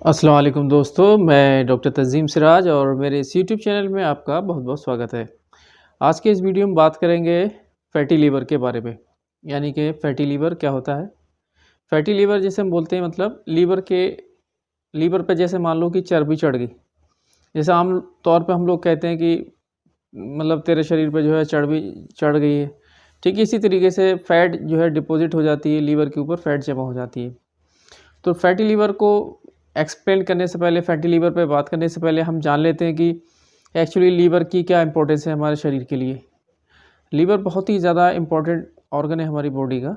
अस्सलाम वालेकुम दोस्तों, मैं डॉक्टर तज़ीम सिराज और मेरे इस यूट्यूब चैनल में आपका बहुत-बहुत स्वागत है। आज के इस वीडियो में बात करेंगे फैटी लीवर के बारे में, यानी कि फैटी लीवर क्या होता है? फैटी लीवर जिसे हम बोलते हैं मतलब लीवर पे जैसे मान लो कि चर्बी चढ़ गई। जैसे आम तौर पे हम लोग कहते हैं कि मतलब तेरे शरीर पे जो है चर्बी चढ़ गई है। ठीक इसी तरीके से फैट जो है डिपॉज़िट हो जाती है, लीवर के ऊपर फैट जमा हो जाती है। तो फैटी लीवर को एक्सप्लेन करने से पहले, फैटी लीवर पे बात करने से पहले हम जान लेते हैं कि एक्चुअली लीवर की क्या इम्पोर्टेंस है हमारे शरीर के लिए। लीवर बहुत ही ज़्यादा इम्पोर्टेंट ऑर्गन है हमारी बॉडी का।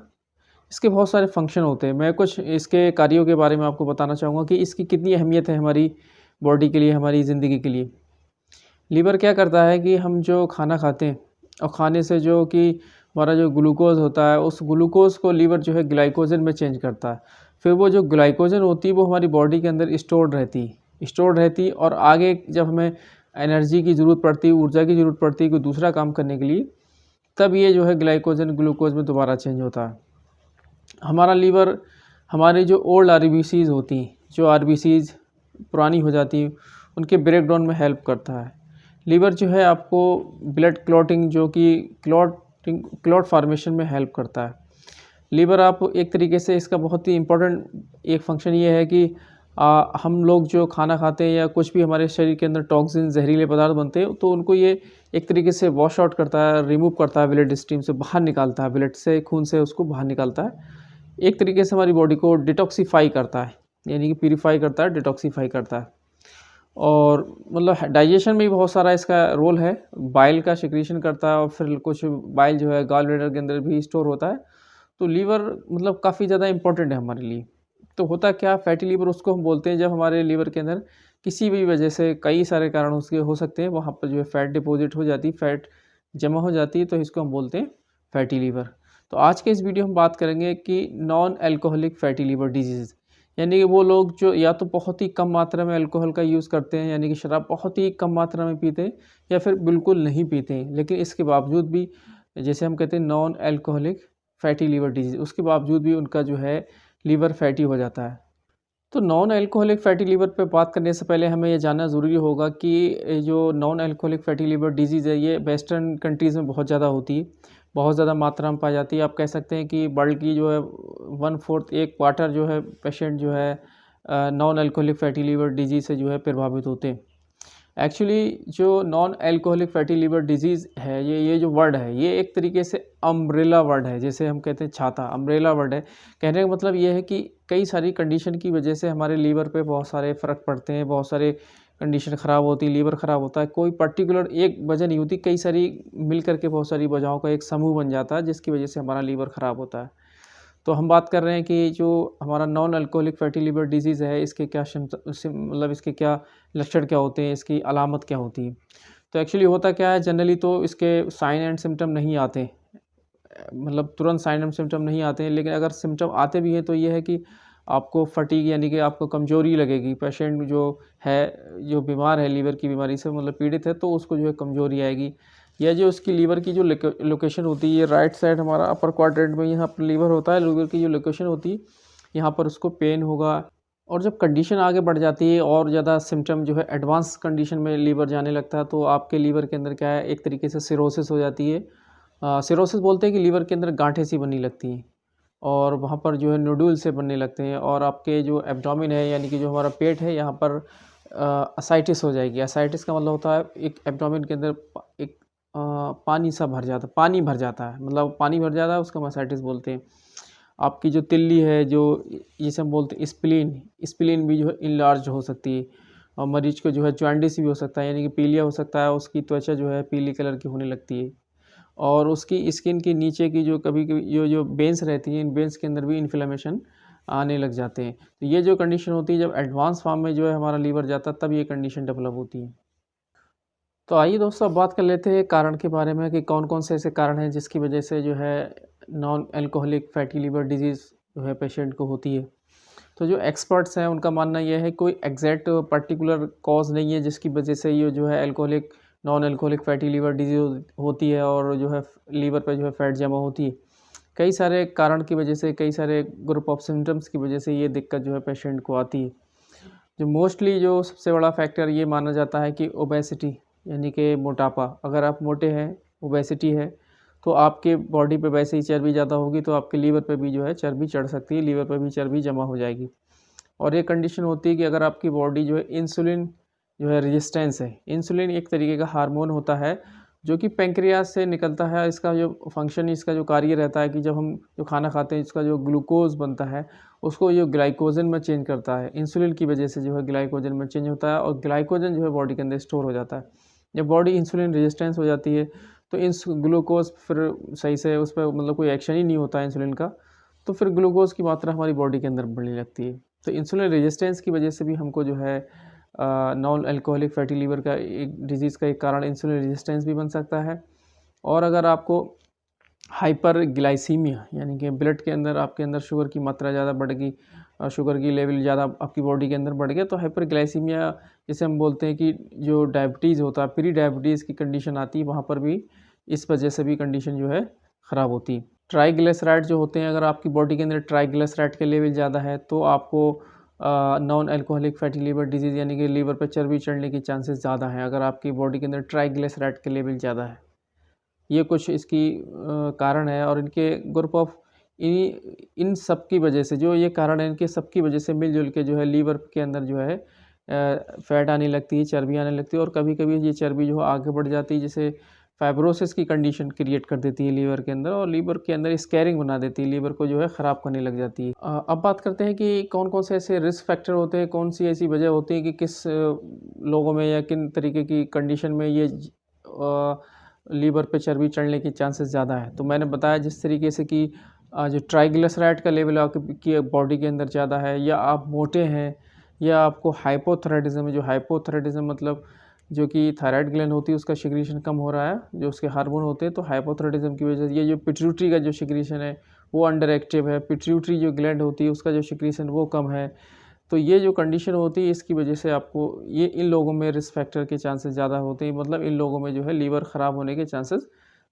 इसके बहुत सारे फंक्शन होते हैं। मैं कुछ इसके कार्यों के बारे में आपको बताना चाहूँगा कि इसकी कितनी अहमियत है हमारी बॉडी के लिए, हमारी ज़िंदगी के लिए। लीवर क्या करता है कि हम जो खाना खाते हैं और खाने से जो कि हमारा जो ग्लूकोज़ होता है, उस ग्लूकोज़ को लीवर जो है ग्लाइकोजन में चेंज करता है। फिर वो जो ग्लाइकोजन होती है वो हमारी बॉडी के अंदर स्टोर्ड रहती और आगे जब हमें एनर्जी की ज़रूरत पड़ती है, ऊर्जा की ज़रूरत पड़ती है कोई दूसरा काम करने के लिए, तब ये जो है ग्लाइकोजन ग्लूकोज़ में दोबारा चेंज होता है। हमारा लीवर हमारी जो ओल्ड आरबीसीज़ होती हैं, जो आरबीसीज़ पुरानी हो जाती हैं, उनके ब्रेकडाउन में हेल्प करता है। लीवर जो है आपको ब्लड क्लॉटिंग जो कि क्लॉट फॉर्मेशन में हेल्प करता है। लीवर आप एक तरीके से इसका बहुत ही इम्पोर्टेंट एक फंक्शन ये है कि हम लोग जो खाना खाते हैं या कुछ भी हमारे शरीर के अंदर टॉक्सिन जहरीले पदार्थ बनते हैं तो उनको ये एक तरीके से वॉश आउट करता है, रिमूव करता है, ब्लड स्ट्रीम से बाहर निकालता है, ब्लड से, खून से उसको बाहर निकालता है। एक तरीके से हमारी बॉडी को डिटॉक्सिफ़ाई करता है, यानी कि प्यूरीफाई करता है, डिटॉक्सिफ़ाई करता है। और मतलब डाइजेशन में भी बहुत सारा इसका रोल है। बाइल का सिक्रीशन करता है और फिर कुछ बाइल जो है गॉल ब्लैडर के अंदर भी स्टोर होता है। तो लीवर मतलब काफ़ी ज़्यादा इम्पोर्टेंट है हमारे लिए। तो होता क्या, फैटी लीवर उसको हम बोलते हैं जब हमारे लीवर के अंदर किसी भी वजह से कई सारे कारण उसके हो सकते हैं, वहाँ पर जो है फैट डिपॉज़िट हो जाती है, फैट जमा हो जाती है, तो इसको हम बोलते हैं फैटी लीवर। तो आज के इस वीडियो में बात करेंगे कि non alcoholic fatty liver disease, यानी कि वो लोग जो या तो बहुत ही कम मात्रा में अल्कोहल का यूज़ करते हैं, यानी कि शराब बहुत ही कम मात्रा में पीते हैं, या फिर बिल्कुल नहीं पीते हैं, लेकिन इसके बावजूद भी जैसे हम कहते हैं non alcoholic fatty liver disease, उसके बावजूद भी उनका जो है लीवर फैटी हो जाता है। तो नॉन अल्कोहलिक फैटी लीवर पे बात करने से पहले हमें ये जानना ज़रूरी होगा कि ये जो non alcoholic fatty liver disease है, ये वेस्टर्न कंट्रीज़ में बहुत ज़्यादा होती है, बहुत ज़्यादा मात्रा में पाई जाती है। आप कह सकते हैं कि वर्ल्ड की जो है 1/4 एक क्वार्टर जो है पेशेंट जो है non alcoholic fatty liver disease से जो है प्रभावित होते हैं। एक्चुअली जो non alcoholic fatty liver disease है, ये जो वर्ड है, ये एक तरीके से अम्ब्रेला वर्ड है, जैसे हम कहते हैं छाता, अम्ब्रेला वर्ड है। कहने का मतलब ये है कि कई सारी कंडीशन की वजह से हमारे लीवर पे बहुत सारे फ़र्क पड़ते हैं, बहुत सारे कंडीशन ख़राब होती है, लीवर ख़राब होता है। कोई पर्टिकुलर एक वजह नहीं होती, कई सारी मिल कर के बहुत सारी वजहों का एक समूह बन जाता है, जिसकी वजह से हमारा लीवर ख़राब होता है। तो हम बात कर रहे हैं कि जो हमारा non alcoholic fatty liver disease है, इसके क्या मतलब इसके क्या लक्षण क्या होते हैं, इसकी अलामत क्या होती है। तो एक्चुअली होता क्या है, जनरली तो इसके साइन एंड सिम्पटम नहीं आते, मतलब तुरंत साइन एंड सिम्पटम नहीं आते हैं, लेकिन अगर सिम्पटम आते भी हैं तो ये है कि आपको फटीग यानी कि आपको कमज़ोरी लगेगी। पेशेंट जो है, जो बीमार है लीवर की बीमारी से मतलब पीड़ित है, तो उसको जो है कमज़ोरी आएगी, या जो उसकी लीवर की जो लोकेशन होती है, ये राइट साइड हमारा अपर क्वाड्रेंट में यहाँ पर लीवर होता है, लीवर की जो लोकेशन होती है, यहाँ पर उसको पेन होगा। और जब कंडीशन आगे बढ़ जाती है और ज़्यादा सिम्पटम जो है एडवांस कंडीशन में लीवर जाने लगता है, तो आपके लीवर के अंदर क्या है, एक तरीके से सिरोसिस हो जाती है। सिरोसिस बोलते हैं कि लीवर के अंदर गांठें सी बनने लगती हैं और वहाँ पर जो है नोड्यूल से बनने लगते हैं, और आपके जो एब्डोमेन है, यानी कि जो हमारा पेट है, यहाँ पर असाइटिस हो जाएगी। असाइटिस का मतलब होता है एक एब्डोमेन के अंदर एक पानी सा भर जाता है, पानी भर जाता है, मतलब पानी भर जाता है, उसको हम असाइटिस बोलते हैं। आपकी जो तिल्ली है, जो जिसे हम बोलते हैं स्प्लीन, स्प्लीन भी जो है इनलार्ज हो सकती है, और मरीज को जो है जॉन्डिस भी हो सकता है, यानी कि पीलिया हो सकता है, उसकी त्वचा जो है पीली कलर की होने लगती है, और उसकी स्किन के नीचे की जो कभी-कभी जो जो वेन्स रहती हैं, इन वेन्स के अंदर भी इन्फ्लेमेशन आने लग जाते हैं। तो ये जो कंडीशन होती है, जब एडवांस फॉर्म में जो है हमारा लीवर जाता है, तब ये कंडीशन डेवलप होती है। तो आइए दोस्तों, अब बात कर लेते हैं कारण के बारे में कि कौन-कौन से ऐसे कारण हैं जिसकी वजह से जो है non alcoholic fatty liver disease जो है पेशेंट को होती है। तो जो एक्सपर्ट्स हैं उनका मानना ये है कोई एग्जैक्ट पर्टिकुलर कॉज़ नहीं है जिसकी वजह से ये जो है alcoholic non alcoholic fatty liver disease होती है और जो है लीवर पे जो है फैट जमा होती है। कई सारे कारण की वजह से, कई सारे ग्रुप ऑफ सिम्पटम्स की वजह से ये दिक्कत जो है पेशेंट को आती है। जो मोस्टली जो सबसे बड़ा फैक्टर ये माना जाता है कि ओबेसिटी यानी कि मोटापा। अगर आप मोटे हैं, ओबेसिटी है, तो आपके बॉडी पे वैसे ही चर्बी ज़्यादा होगी तो आपके लीवर पे भी जो है चर्बी चढ़ सकती है, लीवर पे भी चर्बी जमा हो जाएगी। और ये कंडीशन होती है कि अगर आपकी बॉडी जो है इंसुलिन जो है रेजिस्टेंस है। इंसुलिन एक तरीके का हार्मोन होता है जो कि पैंक्रियास से निकलता है। इसका जो फंक्शन, इसका जो कार्य रहता है कि जब हम जो खाना खाते हैं, इसका जो ग्लूकोज बनता है उसको ये ग्लाइकोजन में चेंज करता है। इंसुलिन की वजह से जो है ग्लाइकोजन में चेंज होता है और ग्लाइकोजन जो है बॉडी के अंदर स्टोर हो जाता है। जब बॉडी इंसुलिन रेजिस्टेंस हो जाती है तो इंस ग्लूकोज फिर सही से उस पर मतलब कोई एक्शन ही नहीं होता है इंसुलिन का, तो फिर ग्लूकोज की मात्रा हमारी बॉडी के अंदर बढ़ने लगती है। तो इंसुलिन रेजिस्टेंस की वजह से भी हमको जो है नॉन अल्कोहलिक फैटी लीवर का एक डिजीज़ का एक कारण इंसुलिन रेजिस्टेंस भी बन सकता है। और अगर आपको हाइपरग्लाइसीमिया यानी कि ब्लड के अंदर आपके अंदर शुगर की मात्रा ज़्यादा बढ़ गई, शुगर की लेवल ज़्यादा आपकी बॉडी के अंदर बढ़ गया, तो हाइपरग्लाइसीमिया जिसे हम बोलते हैं कि जो डायबिटीज़ होता है, प्री डायबिटीज़ की कंडीशन आती है, वहाँ पर भी इस वजह से भी कंडीशन जो है ख़राब होती है। ट्राइग्लिसराइड जो होते हैं, अगर आपकी बॉडी के अंदर ट्राइग्लिसराइड के लेवल ज़्यादा है तो आपको non alcoholic fatty liver disease यानी कि लीवर पर चर्बी चढ़ने की चांसेस ज़्यादा हैं अगर आपकी बॉडी के अंदर ट्राइग्लिसराइड के लेवल ज़्यादा है। ये कुछ इसकी कारण है और इनके ग्रुप ऑफ इन सब की वजह से, जो ये कारण है इनके सब की वजह से मिलजुल के जो है लीवर के अंदर जो है फैट आने लगती है, चर्बी आने लगती है और कभी-कभी ये चर्बी जो है आगे बढ़ जाती है, जिसे फाइब्रोसिस की कंडीशन क्रिएट कर देती है लीवर के अंदर और लीवर के अंदर स्कैरिंग बना देती है, लीवर को जो है ख़राब करने लग जाती है। अब बात करते हैं कि कौन-कौन से ऐसे रिस्क फैक्टर होते हैं, कौन सी ऐसी वजह होती है कि किस लोगों में या किन तरीके की कंडीशन में ये लीवर पे चर्बी चढ़ने की चांसेस ज़्यादा है। तो मैंने बताया जिस तरीके से कि जो ट्राइग्लिसराइड का लेवल आपकी बॉडी के अंदर ज़्यादा है, या आप मोटे हैं, या आपको हाइपोथायराइडिज़्म है। जो हाइपोथायराइडिज़्म मतलब जो कि थायराइड ग्लैंड होती है उसका सिक्रीशन कम हो रहा है, जो उसके हार्मोन होते हैं, तो हाइपोथायराइडिज़्म की वजह से ये जो पिट्यूटरी का जो सिक्रीशन है वो अंडर एक्टिव है, पिट्यूटरी जो ग्लैंड होती है उसका जो सिक्रीशन वो कम है। तो ये जो कंडीशन होती है इसकी वजह से आपको ये इन लोगों में रिस्क फैक्टर के चांसेस ज़्यादा होते हैं, मतलब इन लोगों में जो है लीवर ख़राब होने के चांसेस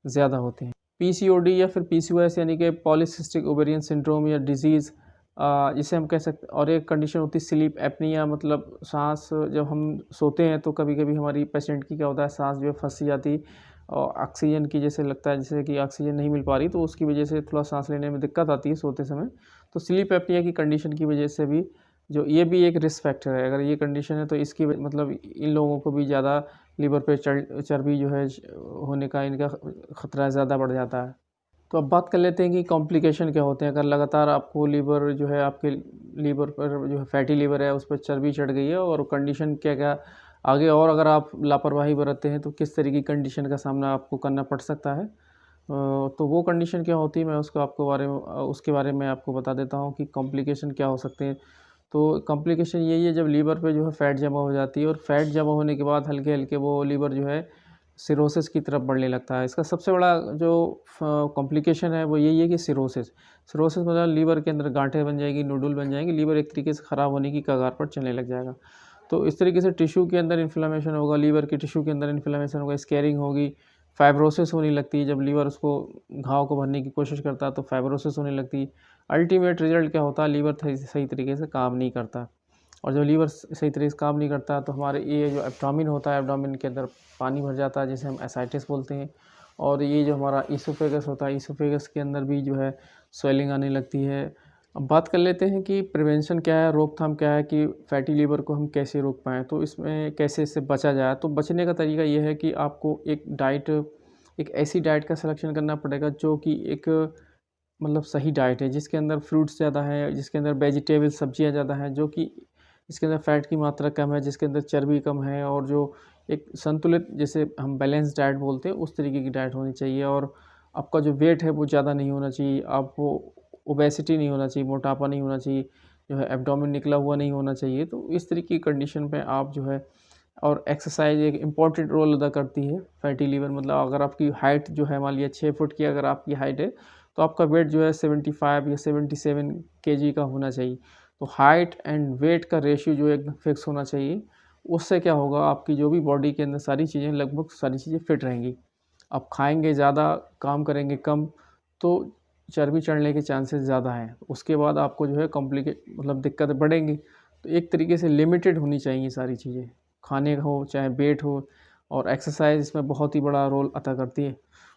ज़्यादा होते हैं। पीसीओडी या फिर पीसीओएस यानी कि पॉलीसिस्टिक ओवेरियन सिंड्रोम या डिजीज़, जिसे हम कह सकते, और एक कंडीशन होती है स्लीप एपनिया, मतलब सांस जब हम सोते हैं तो कभी-कभी हमारी पेशेंट की क्या होता है सांस जो है फँस जाती और ऑक्सीजन की जैसे लगता है जैसे कि ऑक्सीजन नहीं मिल पा रही, तो उसकी वजह से थोड़ा सांस लेने में दिक्कत आती है सोते समय। तो स्लीप एपनिया की कंडीशन की वजह से भी जो ये भी एक रिस्क फैक्टर है। अगर ये कंडीशन है तो इसकी मतलब इन लोगों को भी ज़्यादा लीवर पे चर्बी जो है होने का इनका ख़तरा ज़्यादा बढ़ जाता है। तो अब बात कर लेते हैं कि कॉम्प्लिकेशन क्या होते हैं अगर लगातार आपको लीवर जो है आपके लीवर पर जो है फैटी लीवर है उस पर चर्बी चढ़ गई है, और कंडीशन क्या-क्या आगे, और अगर आप लापरवाही बरतते हैं तो किस तरह की कंडीशन का सामना आपको करना पड़ सकता है। तो वो कंडीशन क्या होती है मैं उसको आपको उसके बारे में आपको बता देता हूँ कि कॉम्प्लिकेशन क्या हो सकते हैं। तो कॉम्प्लिकेशन यही है जब लीवर पे जो है फ़ैट जमा हो जाती है और फ़ैट जमा होने के बाद हल्के-हल्के वो लीवर जो है सिरोसिस की तरफ बढ़ने लगता है। इसका सबसे बड़ा जो कॉम्प्लिकेशन है वो यही है कि सिरोसिस। सिरोसिस मतलब लीवर के अंदर गाँठें बन जाएगी, नोडुल बन जाएँगे, लीवर एक तरीके से ख़राब होने की कगार पर चलने लग जाएगा। तो इस तरीके से टिश्यू के अंदर इन्फ्लेमेशन होगा, लीवर के टिश्यू के अंदर इन्फ्लेमेशन होगा, स्कैरिंग होगी, फाइब्रोसिस होने लगती है। जब लीवर उसको घाव को भरने की कोशिश करता है तो फाइब्रोसिस होने लगती है। अल्टीमेट रिज़ल्ट क्या होता है, लीवर सही तरीके से काम नहीं करता, और जब लीवर सही तरीके से काम नहीं करता तो हमारे ये जो एब्डोमेन होता है, एब्डोमेन के अंदर पानी भर जाता है जिसे हम एसाइटिस बोलते हैं। और ये जो हमारा ईसोफेगस होता है, ईसोफेगस के अंदर भी जो है स्वेलिंग आने लगती है। अब बात कर लेते हैं कि प्रिवेंशन क्या है, रोकथाम क्या है, कि फैटी लीवर को हम कैसे रोक पाएँ, तो इसमें कैसे इससे बचा जाए। तो बचने का तरीका ये है कि आपको एक ऐसी डाइट का सिलेक्शन करना पड़ेगा जो कि एक मतलब सही डाइट है, जिसके अंदर फ्रूट्स ज़्यादा हैं, जिसके अंदर वेजिटेबल सब्जियाँ ज़्यादा हैं, जो कि जिसके अंदर फ़ैट की मात्रा कम है, जिसके अंदर चर्बी कम है, और जो एक संतुलित जिसे हम बैलेंस डाइट बोलते हैं उस तरीके की डाइट होनी चाहिए। और आपका जो वेट है वो ज़्यादा नहीं होना चाहिए, आपको ओबेसिटी नहीं होना चाहिए, मोटापा नहीं होना चाहिए, जो है एब्डोमेन निकला हुआ नहीं होना चाहिए। तो इस तरह की कंडीशन पे आप जो है, और एक्सरसाइज एक इम्पॉर्टेंट रोल अदा करती है फैटी लीवर, मतलब अगर आपकी हाइट जो है मान लिया 6 फुट की अगर आपकी हाइट है तो आपका वेट जो है 75 या 77 केजी का होना चाहिए। तो हाइट एंड वेट का रेशियो जो है एकदम फिक्स होना चाहिए। उससे क्या होगा, आपकी जो भी बॉडी के अंदर सारी चीज़ें लगभग सारी चीज़ें फिट रहेंगी। आप खाएँगे ज़्यादा, काम करेंगे कम, तो चर्बी चढ़ने के चांसेस ज़्यादा हैं। उसके बाद आपको जो है मतलब दिक्कतें बढ़ेंगी। तो एक तरीके से लिमिटेड होनी चाहिए सारी चीज़ें, खाने हो चाहे वेट हो, और एक्सरसाइज़ इसमें बहुत ही बड़ा रोल अदा करती है।